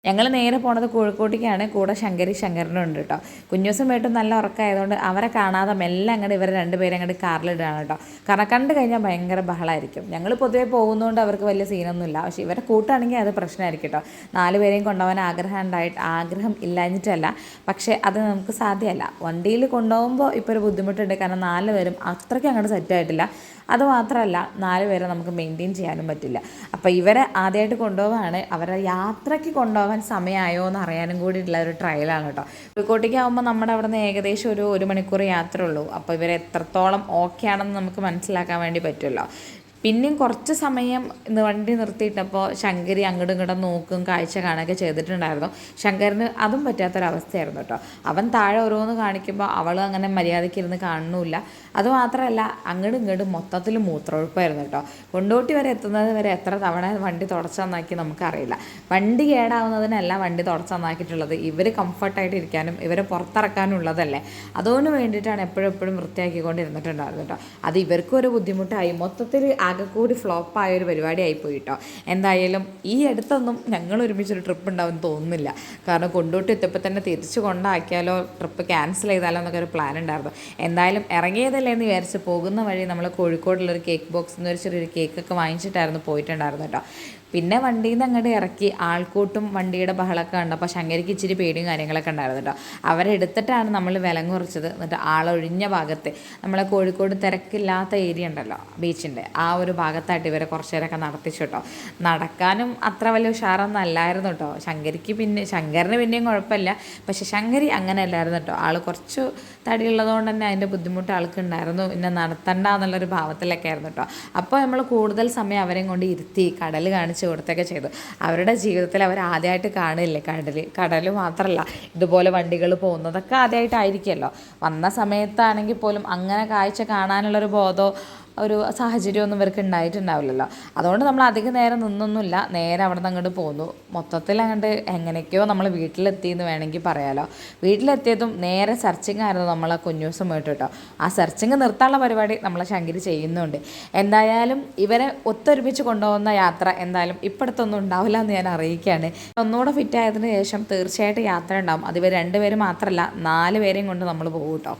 ഞങ്ങൾ നേരെ പോണത് കോഴിക്കോട്ടേക്കാണ്. കൂടെ ശങ്കരനും ഉണ്ട് കേട്ടോ. കുഞ്ഞൂസുമായിട്ടും നല്ല ഉറക്കമായതുകൊണ്ട് അവരെ കാണാതെ മെല്ലെ അങ്ങോട്ട് ഇവരെ രണ്ടുപേരും അങ്ങോട്ട് കാറിലിടുകയാണ് കേട്ടോ. കാരണം കണ്ടു കഴിഞ്ഞാൽ ഭയങ്കര ബഹളമായിരിക്കും. ഞങ്ങൾ പൊതുവേ പോകുന്നതുകൊണ്ട് അവർക്ക് വലിയ സീനൊന്നുമില്ല. പക്ഷേ ഇവരെ കൂട്ടാണെങ്കിൽ അത് പ്രശ്നമായിരിക്കും കേട്ടോ. 4 പേരെയും കൊണ്ടുപോകാൻ ആഗ്രഹം ഇല്ലാഞ്ഞിട്ടല്ല, പക്ഷേ അത് നമുക്ക് സാധ്യമല്ല. വണ്ടിയിൽ കൊണ്ടുപോകുമ്പോൾ ഇപ്പോൾ ഒരു ബുദ്ധിമുട്ടുണ്ട്. കാരണം 4 പേരും അത്രയ്ക്ക് അങ്ങോട്ട് സെറ്റായിട്ടില്ല. അതുമാത്രമല്ല 4 പേരെ നമുക്ക് മെയിൻറ്റെയിൻ ചെയ്യാനും പറ്റില്ല. അപ്പോൾ ഇവരെ ആദ്യമായിട്ട് കൊണ്ടുപോകാണ്. അവരെ യാത്രയ്ക്ക് കൊണ്ടുപോകാൻ സമയമായോ എന്ന് അറിയാനും കൂടിയിട്ടുള്ള ഒരു ട്രയലാണ് കേട്ടോ. കോഴിക്കോട്ടേക്ക് ആകുമ്പോൾ നമ്മുടെ അവിടെ നിന്ന് ഏകദേശം ഒരു 1 മണിക്കൂർ യാത്ര ഉള്ളൂ. അപ്പോൾ ഇവരെ എത്രത്തോളം ഓക്കെ ആണെന്ന് നമുക്ക് മനസ്സിലാക്കാൻ വേണ്ടി പറ്റുമല്ലോ. പിന്നെയും കുറച്ച് സമയം വണ്ടി നിർത്തിയിട്ടപ്പോൾ ശങ്കരി അങ്ങോട്ടും ഇങ്ങോട്ടും നോക്കും, കാഴ്ച കാണുകയൊക്കെ ചെയ്തിട്ടുണ്ടായിരുന്നു. ശങ്കരന് അതും പറ്റാത്തൊരവസ്ഥയായിരുന്നു കേട്ടോ. അവൻ താഴെ ഓരോന്ന് കാണിക്കുമ്പോൾ അവൾ അങ്ങനെ മര്യാദയ്ക്ക് ഇരുന്ന് കാണുന്നില്ല. അതുമാത്രമല്ല അങ്ങോട്ടും ഇങ്ങോട്ടും മൊത്തത്തിൽ മൂത്രമൊഴുപ്പായിരുന്നു കേട്ടോ. കൊണ്ടോട്ടി വരെ എത്തുന്നത് വരെ എത്ര തവണ വണ്ടി തുടച്ച് നന്നാക്കി നമുക്കറിയില്ല. വണ്ടി കേടാവുന്നതിനല്ല വണ്ടി തുടച്ച് നന്നാക്കിയിട്ടുള്ളത്, ഇവർ കംഫർട്ടായിട്ട് ഇരിക്കാനും ഇവരെ പുറത്തിറക്കാനും ഉള്ളതല്ലേ. അതുകൊണ്ട് വേണ്ടിയിട്ടാണ് എപ്പോഴും വൃത്തിയാക്കിക്കൊണ്ടിരുന്നിട്ടുണ്ടായിരുന്നു കേട്ടോ. അത് ഇവർക്കും ഒരു ബുദ്ധിമുട്ടായി. മൊത്തത്തിൽ ആകെക്കൂടി ഫ്ലോപ്പായൊരു പരിപാടി ആയിപ്പോയി കേട്ടോ. എന്തായാലും ഈ അടുത്തൊന്നും ഞങ്ങൾ ഒരുമിച്ചൊരു ട്രിപ്പ് ഉണ്ടാവും തോന്നുന്നില്ല. കാരണം കൊണ്ടോട്ടി എത്തിയപ്പോൾ തന്നെ തിരിച്ചു കൊണ്ടാക്കിയാലോ, ട്രിപ്പ് ക്യാൻസൽ ചെയ്താലോ എന്നൊക്കെ ഒരു പ്ലാൻ ഉണ്ടായിരുന്നു. എന്തായാലും ഇറങ്ങിയതല്ലേ എന്ന് വിചാരിച്ച് പോകുന്ന വഴി നമ്മൾ കോഴിക്കോടുള്ളൊരു കേക്ക് ബോക്സ് എന്നൊരു ചെറിയൊരു കേക്കൊക്കെ വാങ്ങിച്ചിട്ടായിരുന്നു പോയിട്ടുണ്ടായിരുന്നു കേട്ടോ. പിന്നെ വണ്ടിയിൽ നിന്ന് അങ്ങോട്ട് ഇറക്കി ആൾക്കൂട്ടും വണ്ടിയുടെ ബഹളമൊക്കെ കണ്ടപ്പോൾ ശങ്കരിക്ക് ഇച്ചിരി പേടിയും കാര്യങ്ങളൊക്കെ ഉണ്ടായിരുന്നു കേട്ടോ. അവരെടുത്തിട്ടാണ് നമ്മൾ വില കുറച്ചത്. എന്നിട്ട് ആളൊഴിഞ്ഞ ഭാഗത്ത്, നമ്മളെ കോഴിക്കോട് തിരക്കില്ലാത്ത ഏരിയ ഉണ്ടല്ലോ ബീച്ചിൻ്റെ, ആ ഒരു ഭാഗത്തായിട്ട് ഇവരെ കുറച്ച് നേരമൊക്കെ നടത്തിച്ചു കേട്ടോ. നടക്കാനും അത്ര വലിയ ഉഷാറൊന്നും അല്ലായിരുന്നു കേട്ടോ. ശങ്കരന് പിന്നെയും കുഴപ്പമില്ല, പക്ഷെ ശങ്കരി അങ്ങനെ അല്ലായിരുന്നു കേട്ടോ. ആൾ കുറച്ച് തടിയുള്ളതുകൊണ്ട് തന്നെ അതിൻ്റെ ബുദ്ധിമുട്ട് ആൾക്കുണ്ടായിരുന്നു. പിന്നെ നടത്തണ്ട എന്നുള്ളൊരു ഭാവത്തിലൊക്കെ ആയിരുന്നു കേട്ടോ. അപ്പോൾ നമ്മൾ കൂടുതൽ സമയം അവരെയും കൊണ്ട് ഇരുത്തി കടൽ കാണിച്ച് കൊടുത്തൊക്കെ ചെയ്തു. അവരുടെ ജീവിതത്തിൽ അവർ ആദ്യമായിട്ട് കാണില്ലേ കടൽ മാത്രമല്ല, ഇതുപോലെ വണ്ടികൾ പോകുന്നതൊക്കെ ആദ്യമായിട്ടായിരിക്കുമല്ലോ. വന്ന സമയത്താണെങ്കിൽ പോലും അങ്ങനെ കാഴ്ച കാണാനുള്ളൊരു ബോധമോ ഒരു സാഹചര്യമൊന്നും ഇവർക്ക് ഉണ്ടായിട്ടുണ്ടാവില്ലല്ലോ. അതുകൊണ്ട് നമ്മൾ അധികം നേരം നിന്നൊന്നുമില്ല, നേരെ അവിടെ നിന്ന് അങ്ങോട്ട് പോന്നു. മൊത്തത്തിൽ അങ്ങോട്ട് എങ്ങനെയൊക്കെയോ നമ്മൾ വീട്ടിലെത്തിയെന്ന് വേണമെങ്കിൽ പറയാമല്ലോ. വീട്ടിലെത്തിയതും നേരെ സെർച്ചിങ് ആയിരുന്നു നമ്മളെ കുഞ്ഞൂസുമായിട്ട് കേട്ടോ. ആ സെർച്ചിങ് നിർത്താനുള്ള പരിപാടി നമ്മളെ ശങ്കരി ചെയ്യുന്നുണ്ട്. എന്തായാലും ഇവരെ ഒത്തൊരുമിച്ച് കൊണ്ടുപോകുന്ന യാത്ര എന്തായാലും ഇപ്പോഴത്തൊന്നും ഉണ്ടാവില്ല എന്ന് ഞാൻ അറിയിക്കുകയാണ്. ഒന്നുകൂടെ ഫിറ്റായതിനു ശേഷം തീർച്ചയായിട്ടും യാത്ര ഉണ്ടാവും. അത് ഇവർ 2 പേര് മാത്രമല്ല 4 പേരെയും കൊണ്ട് നമ്മൾ പോകും കേട്ടോ.